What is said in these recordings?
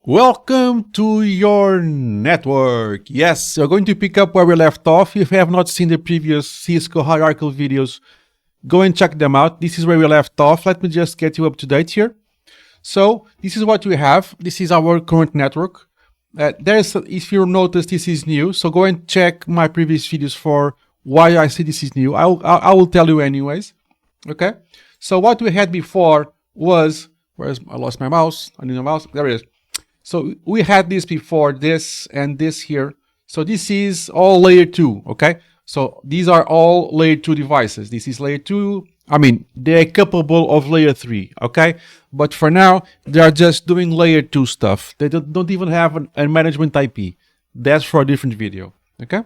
Welcome to your network. Yes, we're going to pick up where we left off. If you have not seen the previous Cisco hierarchical videos, go and check them out. This is where we left off. Let me just get you up to date here. So this is what we have. This is our current network. If you notice, this is new. So go and check my previous videos for why I say this is new. I will tell you anyways. Okay. So what we had before was, I lost my mouse. I need a mouse. There it is. So we had this before, this and this here. So this is all layer 2, okay? So these are all layer 2 devices. This is layer 2. I mean, they're capable of layer 3, okay? But for now, they are just doing layer 2 stuff. They don't even have a management IP. That's for a different video, okay?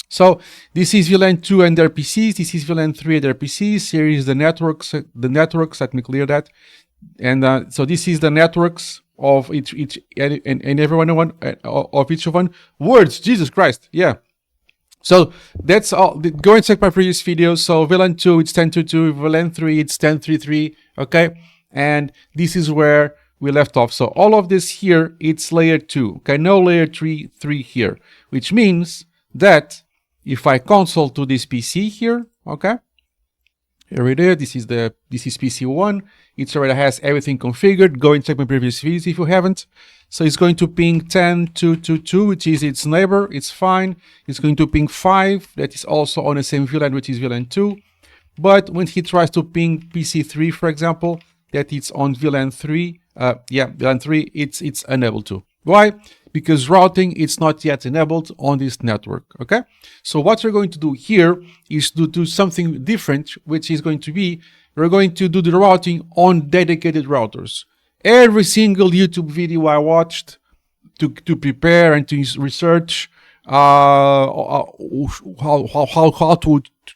So this is VLAN 2 and their PCs. This is VLAN 3 and their PCs. Here is the networks. Let me clear that. And so this is the networks of each and every one of each one. Words, Jesus Christ, yeah. So that's all. Go and check my previous videos. So VLAN 2 it's 10.2.2, VLAN 3 it's 10.3.3, okay. And this is where we left off. So all of this here it's layer 2, okay. No layer 3 here, which means that if I console to this PC here, okay. Here it is. This is PC1. It already has everything configured. Go and check my previous videos if you haven't. So it's going to ping 10.2.2.2, which is its neighbor. It's fine. It's going to ping 5. That is also on the same VLAN, which is VLAN 2. But when he tries to ping PC3, for example, that it's on VLAN 3, VLAN 3, it's enabled to. Why? Because routing it's not yet enabled on this network, okay? So what we're going to do here is to do something different, which is going to be, we're going to do the routing on dedicated routers. Every single YouTube video I watched to prepare and to research how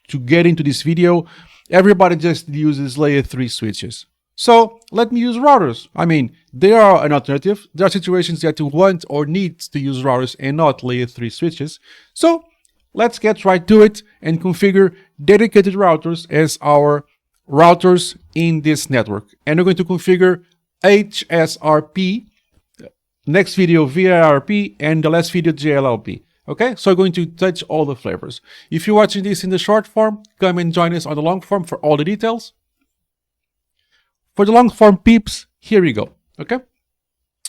to get into this video, everybody just uses layer 3 switches. So let me use routers. I mean, they are an alternative. There are situations that you want or need to use routers and not layer 3 switches. So let's get right to it and configure dedicated routers as our routers in this network. And we're going to configure HSRP, next video VRP, and the last video JLLP. Okay, so we're going to touch all the flavors. If you're watching this in the short form, come and join us on the long form for all the details. For the long form peeps, here we go, okay?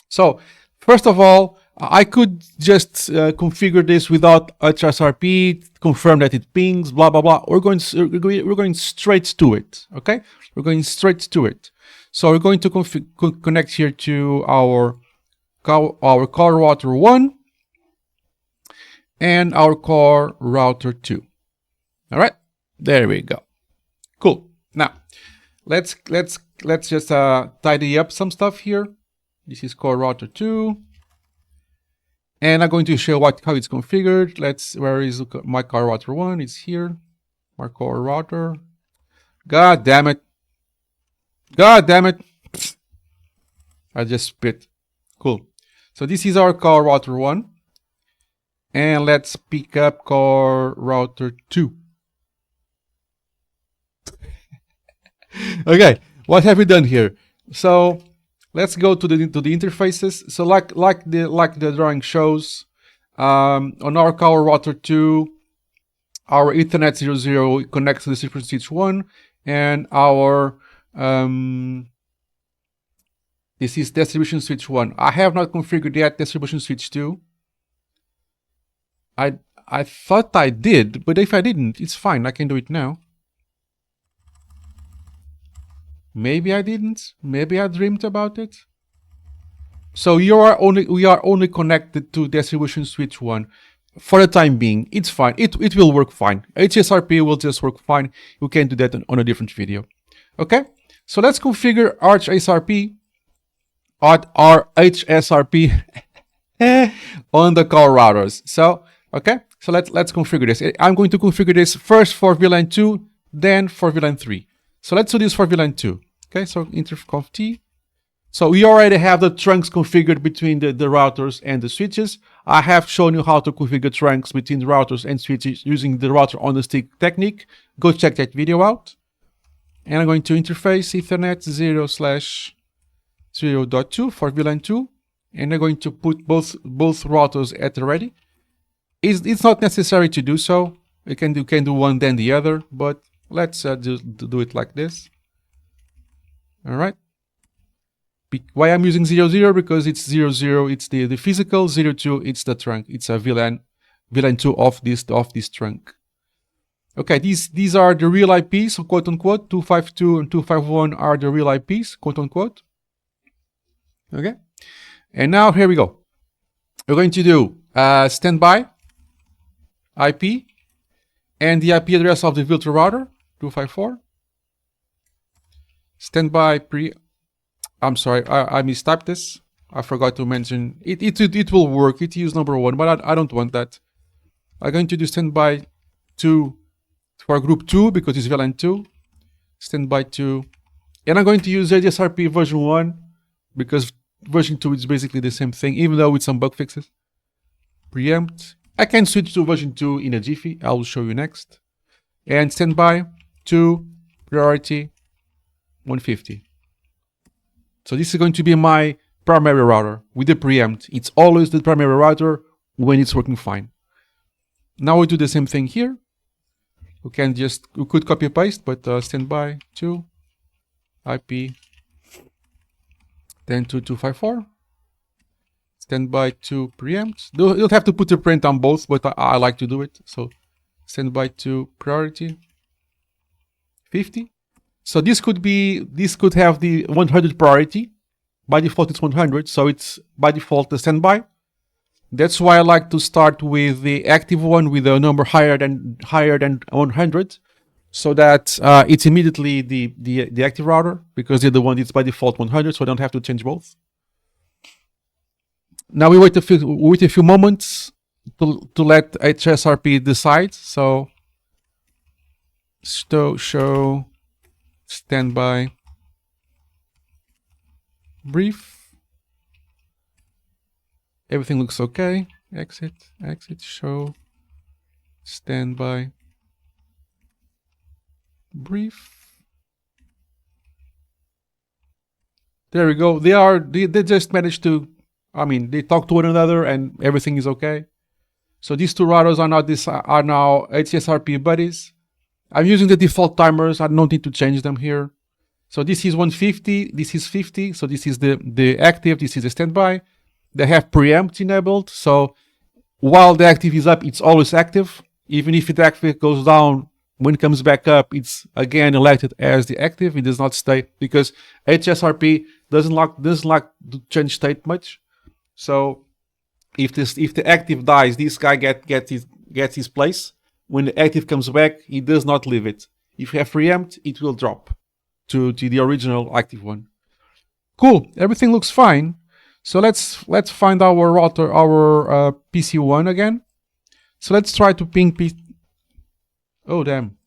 So, first of all, I could just configure this without HSRP, confirm that it pings, blah, blah, blah. We're going straight to it, okay? We're going straight to it. So we're going to connect here to our core router 1 and our core router 2. All right, there we go. Cool. Now, let's just tidy up some stuff here. This is core router 2. And I'm going to show how it's configured. Where is my core router 1? It's here. My core router. God damn it. God damn it. I just spit. Cool. So this is our core router 1. And let's pick up core router 2. Okay. What have we done here? So let's go to the interfaces. So like the drawing shows, on our core router 2, our Ethernet 00 connects to the distribution switch 1, and our this is distribution switch 1. I have not configured yet distribution switch 2. I thought I did, but if I didn't, it's fine. I can do it now. Maybe I didn't. Maybe I dreamed about it. So we are only connected to distribution switch 1 for the time being. It's fine. It will work fine. HSRP will just work fine. We can do that on a different video. Okay. So let's configure our HSRP on the core routers. So okay. So let's configure this. I'm going to configure this first for VLAN 2, then for VLAN 3. So let's do this for VLAN 2. Okay, so interconf T. So we already have the trunks configured between the routers and the switches. I have shown you how to configure trunks between the routers and switches using the router on the stick technique. Go check that video out. And I'm going to interface Ethernet 0/0.2 for VLAN 2. and I'm going to put both routers at the ready. It's not necessary to do so. You can do one then the other, but let's do it like this. All right. Why I'm using 00? Because it's 00, it's the physical, 02, it's the trunk. It's a VLAN2 of this trunk. Okay, these are the real IPs, quote unquote. 252 and 251 are the real IPs, quote unquote. Okay, and now here we go. We're going to do standby IP and the IP address of the virtual router 254. Standby I'm sorry, I mistyped this. I forgot to mention it will work. It use number 1, but I don't want that. I'm going to do standby 2 for group 2 because it's VLAN 2. Standby 2. And I'm going to use HSRP version 1 because version 2 is basically the same thing, even though with some bug fixes. Preempt. I can switch to version 2 in a jiffy. I will show you next. And standby 2 priority 150. So this is going to be my primary router with the preempt. It's always the primary router when it's working fine. Now we do the same thing here. We could copy paste, but standby 2 IP then 2254. Standby 2 preempt. You don't have to put a print on both, but I like to do it. So standby 2 priority 50. So this could have the 100 priority. By default, it's 100, so it's by default the standby. That's why I like to start with the active one with a number higher than 100, so that it's immediately the active router, because they're the one that's by default 100, so I don't have to change both. Now we wait a few moments to let HSRP decide. So show standby brief. Everything looks okay. Exit, show standby brief. There we go. They just managed to, they talk to one another and everything is okay. So these two routers are now HSRP buddies. I'm using the default timers. I don't need to change them here. So this is 150, this is 50. So this is the active, this is the standby. They have preempt enabled. So while the active is up, it's always active. Even if the active goes down, when it comes back up, it's again elected as the active. It does not stay because HSRP doesn't like to change state much. So if the active dies, this guy gets his place. When the active comes back, he does not leave it. If you have preempt, it will drop to the original active one. Cool. Everything looks fine. So let's find our router, our PC1 again. So let's try to ping Oh damn.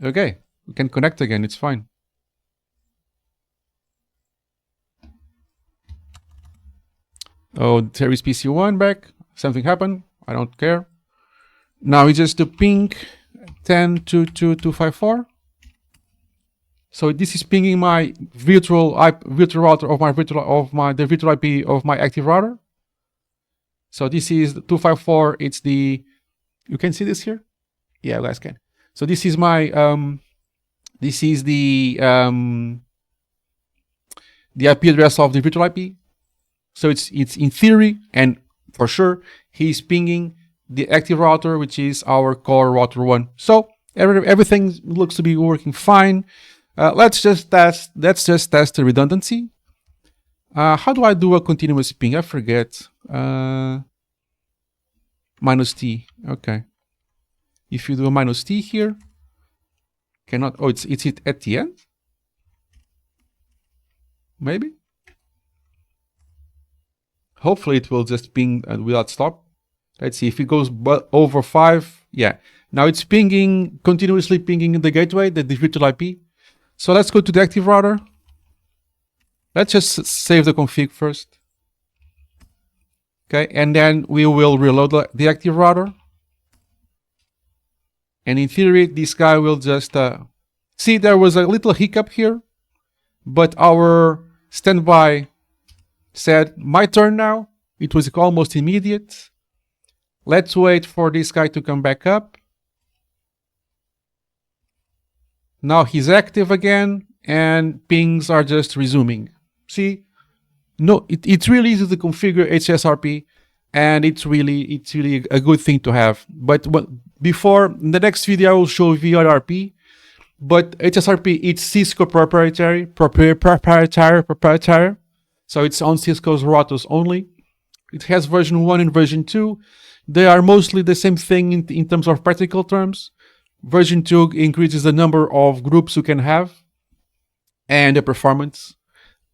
Okay, we can connect again. It's fine. Oh, there is PC1 back. Something happened. I don't care. Now we just do ping 10.2.2.254. So this is pinging my virtual router of the virtual IP of my active router. So this is 254. It's the, you can see this here. Yeah, you guys can. So this is my this is the IP address of the virtual IP. So it's in theory and for sure he's pinging the active router, which is our core router 1. So everything looks to be working fine. Let's just test the redundancy. How do I do a continuous ping? I forget. -T. Okay. If you do a -T here, cannot. Oh, it's it at the end. Maybe. Hopefully it will just ping without stop. Let's see if it goes over 5. Yeah. Now it's pinging, continuously pinging in the gateway, the virtual IP. So let's go to the active router. Let's just save the config first. Okay, and then we will reload the active router. And in theory, this guy will just... see, there was a little hiccup here, but our standby said, my turn now. It was almost immediate. Let's wait for this guy to come back up. Now he's active again, and pings are just resuming. See, no, it's really easy to configure HSRP, and it's really a good thing to have. But before, in the next video, I will show VRRP. But HSRP, it's Cisco proprietary. So it's on Cisco's routers only. It has version 1 and version 2. They are mostly the same thing in terms of practical terms. Version 2 increases the number of groups you can have and the performance.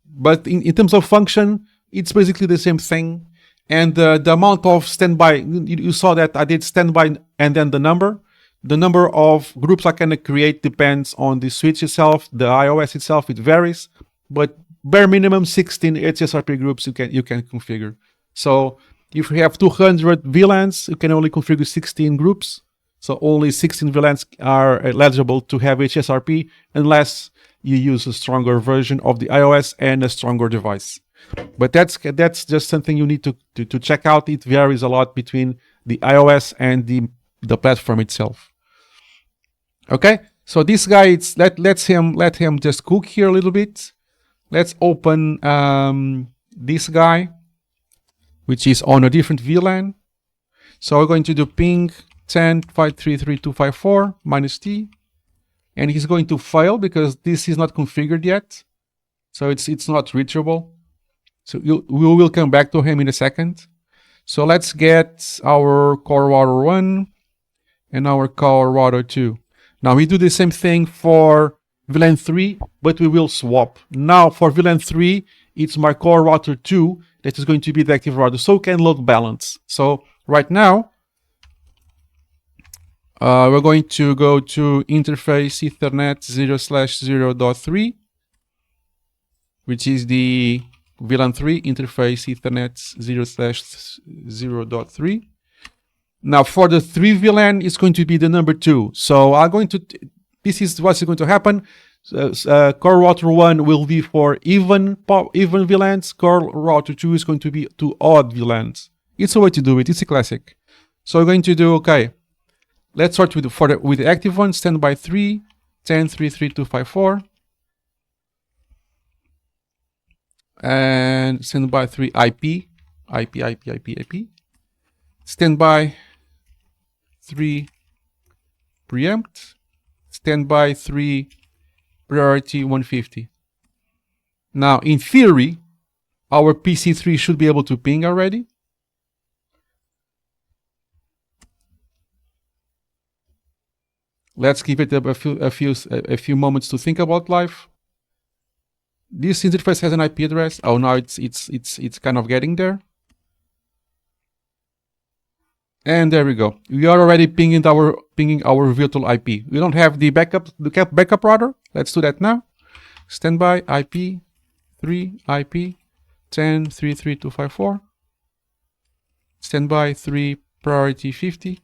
But in terms of function, it's basically the same thing. And the amount of standby, you saw that I did standby and then the number. The number of groups I can create depends on the switch itself, the iOS itself, it varies. But bare minimum 16 HSRP groups you can configure. So if you have 200 VLANs, you can only configure 16 groups. So only 16 VLANs are eligible to have HSRP unless you use a stronger version of the iOS and a stronger device. But that's just something you need to check out. It varies a lot between the iOS and the platform itself. Okay, so this guy, let him just cook here a little bit. Let's open this guy, which is on a different VLAN. So we're going to do ping 10.533.254 minus T, and he's going to fail because this is not configured yet, so it's not reachable. So we will come back to him in a second. So let's get our core router 1 and our core router 2. Now we do the same thing for VLAN 3, but we will swap. Now for VLAN 3, it's my core router 2 that is going to be the active router, so can load balance. So right now, we're going to go to interface Ethernet 0/0.3, which is the VLAN 3 interface Ethernet 0/0.3. Now for the 3 VLAN, it's going to be the number 2. So this is what's going to happen. Core router 1 will be for even VLANs. Core router 2 is going to be to odd VLANs. It's a way to do it. It's a classic. So we're going to do, okay, let's start with the active one, standby 3, 10.33254. And standby 3 IP. Standby 3 preempt. Standby 3 priority 150. Now, in theory, our PC3 should be able to ping already. Let's give it a few moments to think about life. This interface has an IP address. Oh, now it's kind of getting there. And there we go. We are already pinging our virtual IP. We don't have the backup router. Let's do that now. Standby IP 3 IP 10.33254. Standby 3 priority 50.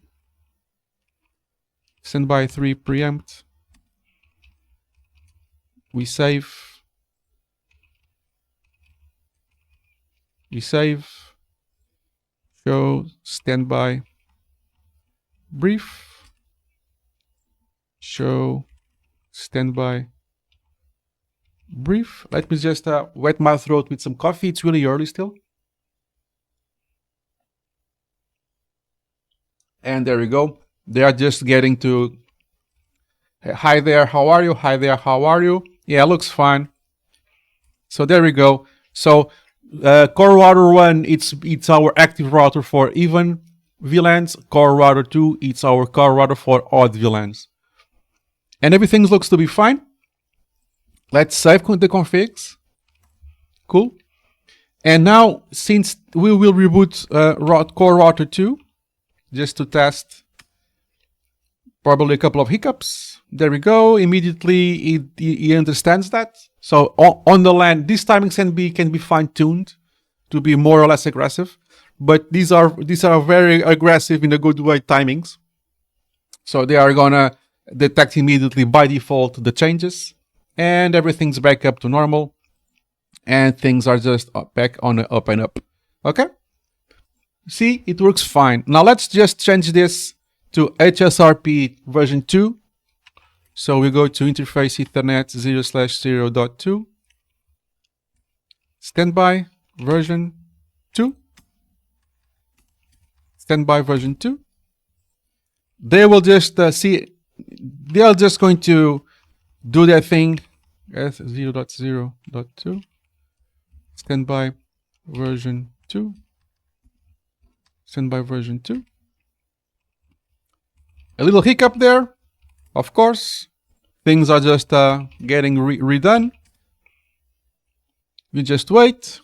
Standby 3 preempt. We save. Show standby brief. Show standby brief. Let me just wet my throat with some coffee. It's really early still. And there we go. They are just getting to, hi there, how are you? Hi there, how are you? Yeah, looks fine. So there we go. So core router 1, it's our active router for even VLANs. Core router 2, it's our core router for odd VLANs. And everything looks to be fine. Let's save the configs. Cool. And now, since we will reboot core router 2, just to test probably a couple of hiccups. There we go. Immediately, he understands that. So on the LAN, these timings can be fine-tuned to be more or less aggressive. But these are very aggressive in a good way timings. So they are gonna detect immediately by default the changes, and everything's back up to normal. and things are just back on the up and up. Okay? See, it works fine. Now let's just change this to HSRP version 2. So we go to interface Ethernet 0/0.2, standby version 2, standby version 2. They will just they are just going to do their thing as 0.0.2, standby version 2, standby version 2. A little hiccup there, of course. Things are just getting redone. We just wait.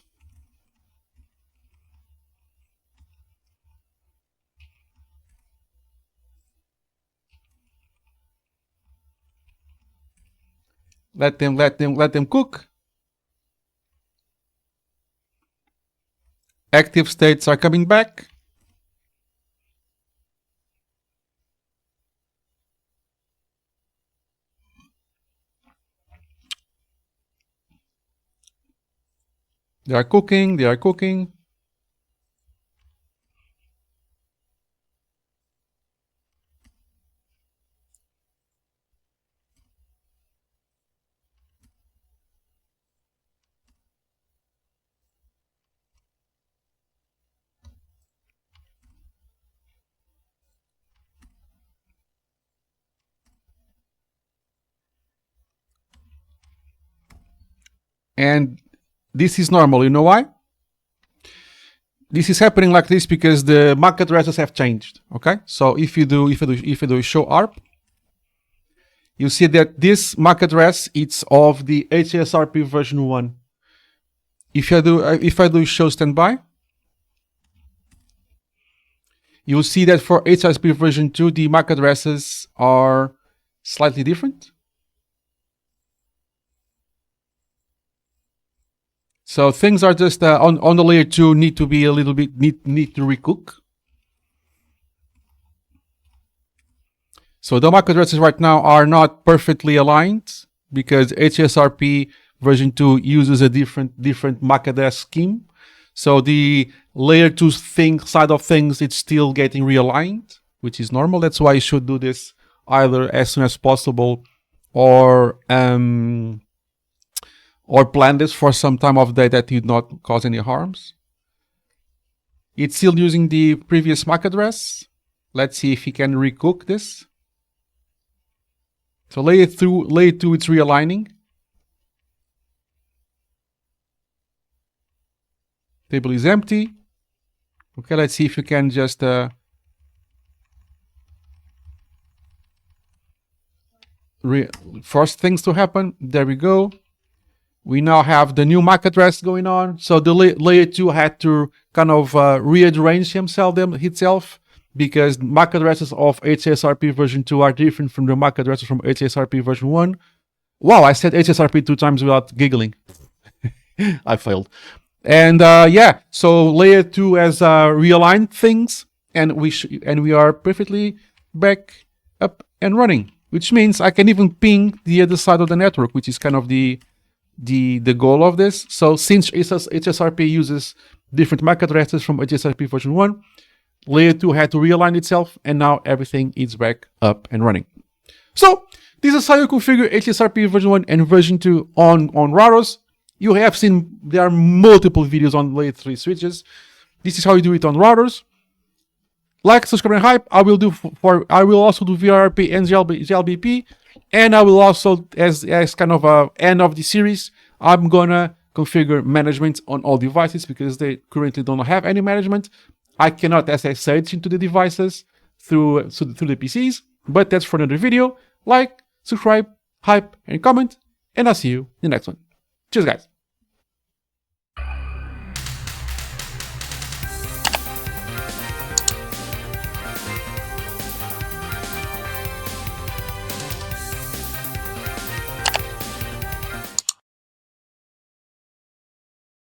Let them cook. Active states are coming back. They are cooking, they are cooking. And this is normal, you know why? This is happening like this because the MAC addresses have changed. Okay, so if you do show ARP, you see that this MAC address it's of the HSRP version 1. If I do show standby, you'll see that for HSRP version 2 the MAC addresses are slightly different. So things are just on the layer 2 need to be a little bit need to recook. So the MAC addresses right now are not perfectly aligned because HSRP version 2 uses a different MAC address scheme. So the layer 2 side of things it's still getting realigned, which is normal. That's why you should do this either as soon as possible or plan this for some time of day that did not cause any harms. It's still using the previous MAC address. Let's see if he can recook this. So layer 2 it's realigning. Table is empty. Okay, let's see if you can just force things to happen. There we go. We now have the new MAC address going on. So the layer 2 had to kind of rearrange itself because MAC addresses of HSRP version 2 are different from the MAC addresses from HSRP version 1. Wow, I said HSRP 2 times without giggling. I failed. And yeah, so layer 2 has realigned things and we are perfectly back up and running, which means I can even ping the other side of the network, which is kind of the goal of this. So since HSRP uses different MAC addresses from HSRP version 1, layer 2 had to realign itself and now everything is back up and running. So this is how you configure HSRP version 1 and version 2 on routers. You have seen there are multiple videos on layer 3 switches. This is how you do it on routers. Like, subscribe, and hype. I will also do VRP and GLBP. And I will also, as kind of a end of the series, I'm gonna configure management on all devices because they currently don't have any management. I cannot SSH into the devices through the PCs, but that's for another video. Like, subscribe, hype, and comment, and I'll see you in the next one. Cheers, guys.